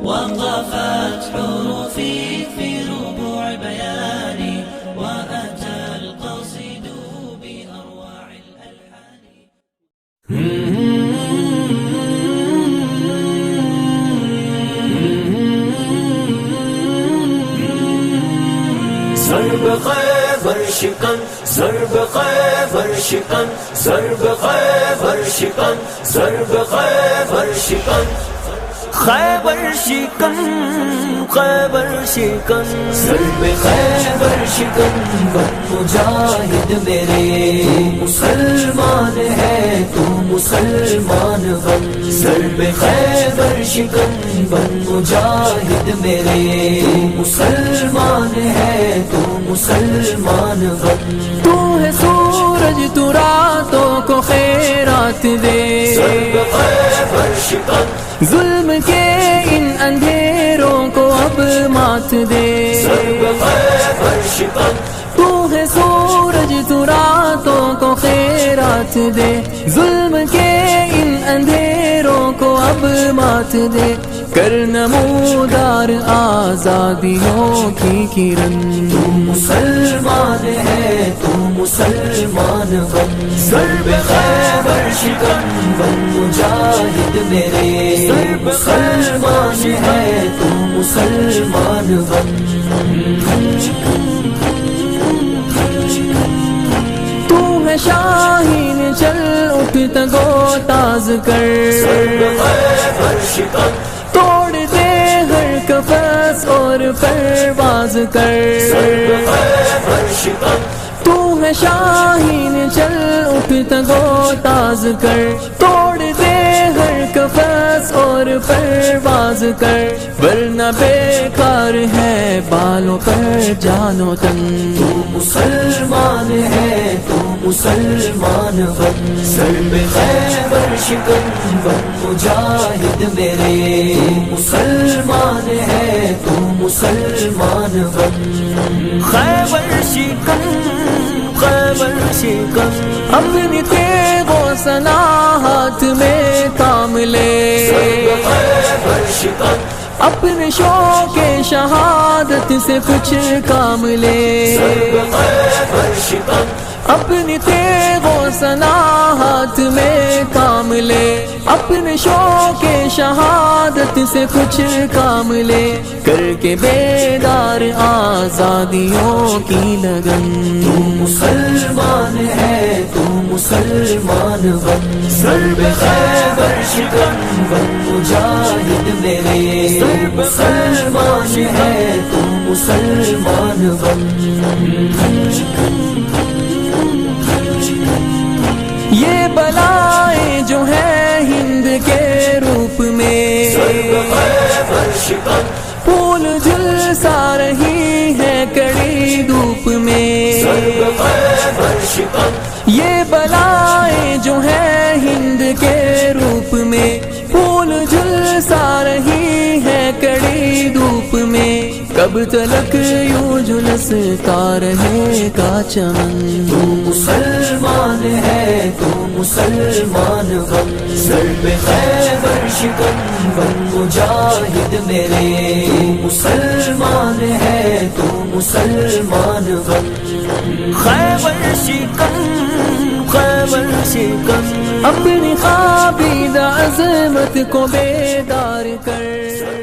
وقفت حروفي في ربوع بياني وأتى القصيد بأروع الألحان. ضرب خیبر شکن، ضرب خیبر شکن، ضرب خیبر شکن، ضرب خیبر شکن، خیبر شکن، خیبر شکن، ضرب خیبر شکن، بن مجاہد میرے تو مسلمان ہے، تو مسلمان بن، ضرب خیبر شکن، بن مجاہد میرے تو مسلمان ہے، تو مسلمان بن. تو ہے سورج تو راتوں کو خیرات دے، ضرب خیبر شکن، ظلم کے ان اندھیروں کو اب مات دے. ضرب خیبر شکن، تو ہے سورج تو راتوں کو خیرات دے، ظلم کے ان اندھیروں کو اب مات دے. کر نمودار آزادیوں کی کرن، تو مسلمان ہے، تو مسلمان بن. ضرب خیبر شکن، بن مجاہد میرے تو مسلمان ہے، تو مسلمان بن. تو ہے شاہین چل اٹھ تگو تاز کر، ضرب خیبر شکن، توڑ دے ہر قفس اور پرواز کر. ضرب خیبر شکن، تو ہے شاہین چل اٹھ تگو تاز کر، توڑ دے ہر قفس اور پرواز کر. ورنہ بیکار ہے بالوں پر جانو تن، تو مسلمان ہے، تو مسلمان بن. ضرب خیبر شکن، بن مجاہد میرے تو مسلمان ہے، تو مسلمان بن. خیبر شکن، خیبر شکن، اپنی تیغ و سنا ہاتھ میں کام لے، ضرب خیبر شکن، اپنے شوق شہادت سے کچھ کام لے. ضرب خیبر شکن، اپنی تیغ و سنا ہاتھ میں کام لے، اپنے شوق شہادت سے کچھ کام لے. کر کے بیدار آزادیوں کی لگن، تو مسلمان ہے، تو مسلمان بن. ضرب خیبر شکن، بن مجاہد میرے تو مسلمان ہے، تو مسلمان بن. یہ بلائیں جو ہیں ہند کے روپ میں، ضرب خیبر شکن، پھول جھلسا رہی ہے کڑی دھوپ میں. ضرب خیبر شکن، یہ بلائیں جو ہیں ہند کے روپ میں، پھول جھلسا رہی ہے کڑی دھوپ میں. کب تلک یوں جھلستا رہے گا چمن، تو مسلمان ہے، تو مسلمان بن. ضرب خیبر شکن، بن مجاہد میرے تو مسلمان ہے، تو مسلمان بن. خیبر شکن، خیبر شکن، اپنی خوابیدہ عظمت کو بیدار کر.